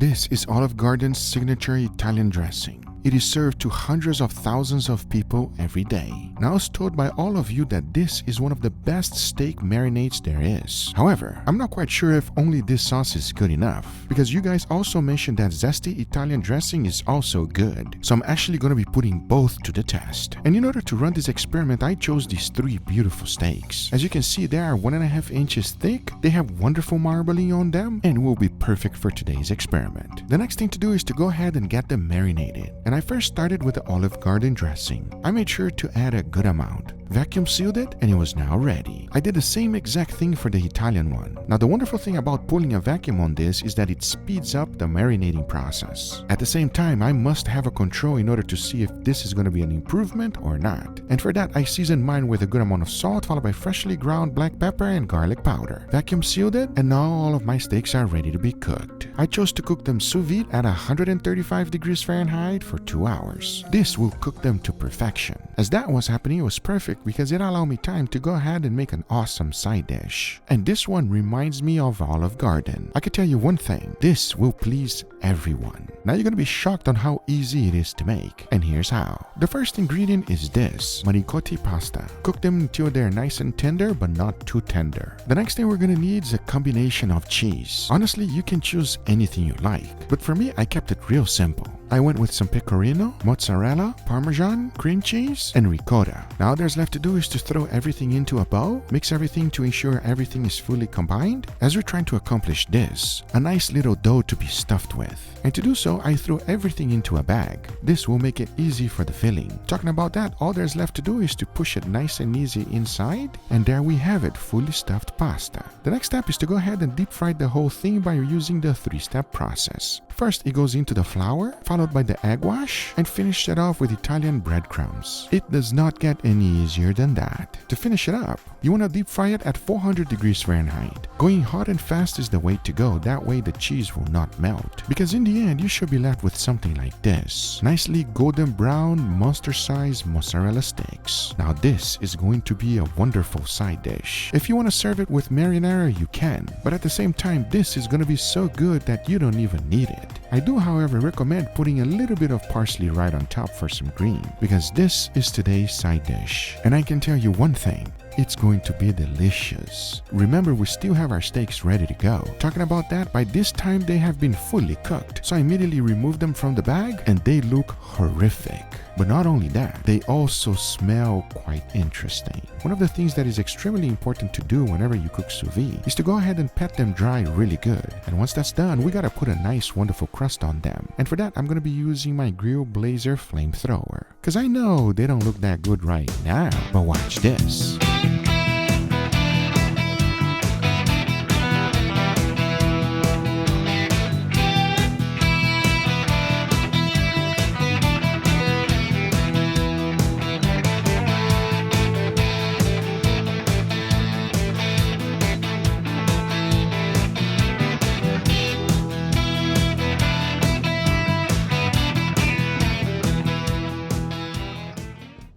This is Olive Garden's signature Italian dressing. It is served to hundreds of thousands of people every day. Now, I was told by all of you that this is one of the best steak marinades there is. However, I'm not quite sure if only this sauce is good enough, because you guys also mentioned that zesty Italian dressing is also good. So I'm actually going to be putting both to the test. And in order to run this experiment, I chose these 3 beautiful steaks. As you can see, they are 1.5 inches thick, they have wonderful marbling on them, and will be perfect for today's experiment. The next thing to do is to go ahead and get them marinated. And I first started with the Olive Garden dressing. I made sure to add a good amount, vacuum sealed it, and it was now ready. I did the same exact thing for the Italian one. Now, the wonderful thing about pulling a vacuum on this is that it speeds up the marinating process. At the same time, I must have a control in order to see if this is going to be an improvement or not. And for that, I seasoned mine with a good amount of salt, followed by freshly ground black pepper and garlic powder. Vacuum sealed it, and now all of my steaks are ready to be cooked. I chose to cook them sous vide at 135 degrees Fahrenheit for 2 hours. This will cook them to perfection. As that was happening, it was perfect because it allowed me time to go ahead and make an awesome side dish. And this one reminds me of Olive Garden. I can tell you one thing, this will please everyone. Now you're going to be shocked on how easy it is to make, and here's how. The first ingredient is this, manicotti pasta. Cook them until they're nice and tender, but not too tender. The next thing we're going to need is a combination of cheese. Honestly, you can choose anything you like, but for me, I kept it real simple. I went with some pecorino, mozzarella, parmesan, cream cheese, and ricotta. Now all there's left to do is to throw everything into a bowl, mix everything to ensure everything is fully combined. As we're trying to accomplish this, a nice little dough to be stuffed with. And to do so, I threw everything into a bag. This will make it easy for the filling. Talking about that, all there's left to do is to push it nice and easy inside, and there we have it, fully stuffed pasta. The next step is to go ahead and deep fry the whole thing by using the 3-step process. First, it goes into the flour, followed by the egg wash, and finish it off with Italian breadcrumbs. It does not get any easier than that. To finish it up, you want to deep fry it at 400 degrees Fahrenheit. Going hot and fast is the way to go, that way the cheese will not melt. Because in the end, you should be left with something like this. Nicely golden brown, monster-sized mozzarella sticks. Now this is going to be a wonderful side dish. If you want to serve it with marinara, you can. But at the same time, this is going to be so good that you don't even need it. I do, however, recommend putting a little bit of parsley right on top for some green, because this is today's side dish. And I can tell you one thing, it's going to be delicious. Remember, we still have our steaks ready to go. Talking about that, by this time they have been fully cooked. So I immediately removed them from the bag and they look horrific. But not only that, they also smell quite interesting. One of the things that is extremely important to do whenever you cook sous vide is to go ahead and pat them dry really good. And once that's done, we gotta put a nice wonderful crust on them. And for that, I'm gonna be using my Grill Blazer flamethrower. Cause I know they don't look that good right now, but watch this.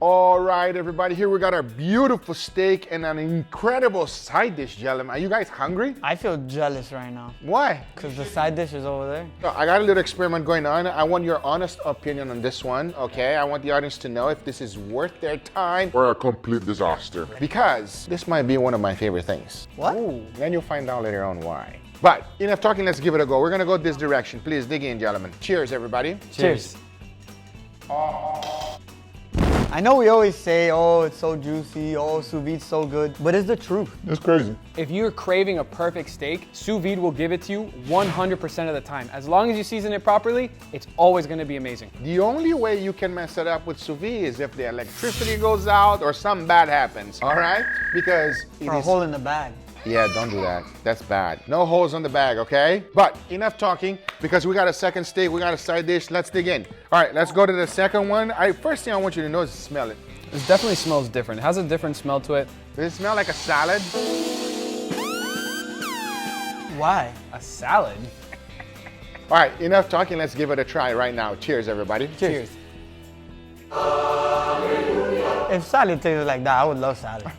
All right, everybody, here we got our beautiful steak and an incredible side dish, gentlemen. Are you guys hungry? I feel jealous right now. Why? Because the side dish is over there. So I got a little experiment going on. I want your honest opinion on this one, okay? I want the audience to know if this is worth their time or a complete disaster. because this might be one of my favorite things. What? Ooh, then you'll find out later on why. But enough talking, let's give it a go. We're gonna go this direction. Please dig in, gentlemen. Cheers, everybody. Cheers. I know we always say, oh, it's so juicy, oh, sous vide's so good, but it's the truth. It's crazy. If you're craving a perfect steak, sous vide will give it to you 100% of the time. As long as you season it properly, it's always gonna be amazing. The only way you can mess it up with sous vide is if the electricity goes out or something bad happens, all right? Because it Or a is... hole in the bag. Yeah, don't do that. That's bad. No holes on the bag, okay? But enough talking, because we got a second steak, we got a side dish. Let's dig in. All right, let's go to the second one. First thing I want you to know is to smell it. This definitely smells different. It has a different smell to it. Does it smell like a salad? Why? A salad? All right, enough talking. Let's give it a try right now. Cheers, everybody. Cheers. If salad tasted like that, I would love salad.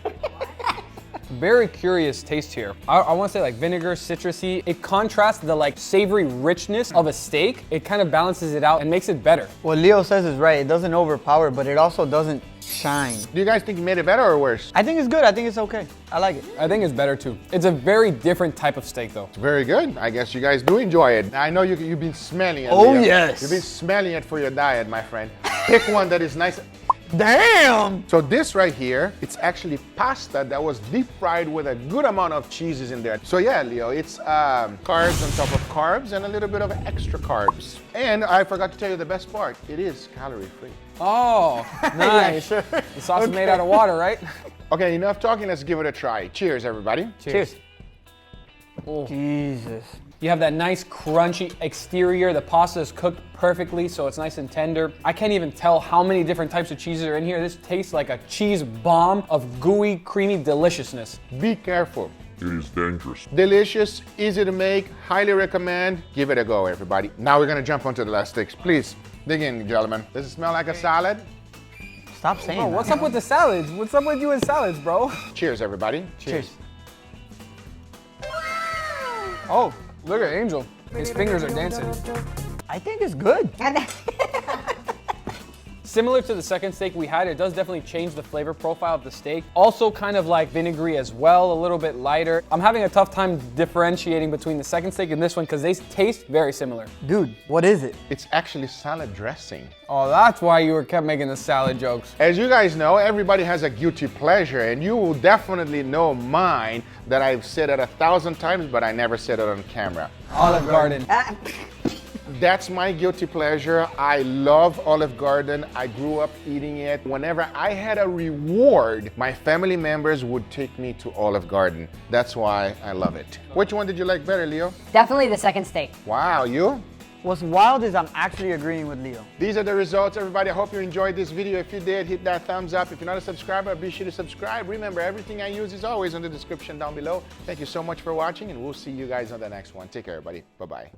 Very curious taste here. I want to say like vinegar, citrusy. It contrasts the like savory richness of a steak. It kind of balances it out and makes it better. What Leo says is right. It doesn't overpower, but it also doesn't shine. Do you guys think you made it better or worse? I think it's good. I think it's okay. I like it. I think it's better too. It's a very different type of steak though. Very good. I guess you guys do enjoy it. I know you've been smelling it. Oh, Leo. yes. You've been smelling it for your diet, my friend. Pick one that is nice. Damn! So this right here, it's actually pasta that was deep fried with a good amount of cheeses in there. So yeah, Leo, it's carbs on top of carbs and a little bit of extra carbs. And I forgot to tell you the best part. It is calorie free. Oh, nice. Yeah, sure. The sauce is made out of water, right? Okay, enough talking. Let's give it a try. Cheers, everybody. Cheers. Oh. Jesus. You have that nice crunchy exterior. The pasta is cooked perfectly, so it's nice and tender. I can't even tell how many different types of cheeses are in here. This tastes like a cheese bomb of gooey, creamy deliciousness. Be careful. It is dangerous. Delicious, easy to make, highly recommend. Give it a go, everybody. Now we're gonna jump onto the last sticks. Please, dig in, gentlemen. Does it smell like a salad? Stop saying Oh, that. what's up with the salads? What's up with you and salads, bro? Cheers, everybody. Cheers. Oh, look at Angel. His fingers are dancing. I think it's good. Similar to the second steak we had, it does definitely change the flavor profile of the steak. Also kind of like vinegary as well, a little bit lighter. I'm having a tough time differentiating between the second steak and this one because they taste very similar. Dude, what is it? It's actually salad dressing. Oh, that's why you kept making the salad jokes. As you guys know, everybody has a guilty pleasure, and you will definitely know mine that I've said it 1,000 times, but I never said it on camera. Olive Garden. That's my guilty pleasure. I love Olive Garden. I grew up eating it. Whenever I had a reward, my family members would take me to Olive Garden. That's why I love it. Which one did you like better, Leo? Definitely the second steak. Wow, you? What's wild is I'm actually agreeing with Leo. These are the results, everybody. I hope you enjoyed this video. If you did, hit that thumbs up. If you're not a subscriber, be sure to subscribe. Remember, everything I use is always in the description down below. Thank you so much for watching, and we'll see you guys on the next one. Take care, everybody. Bye-bye.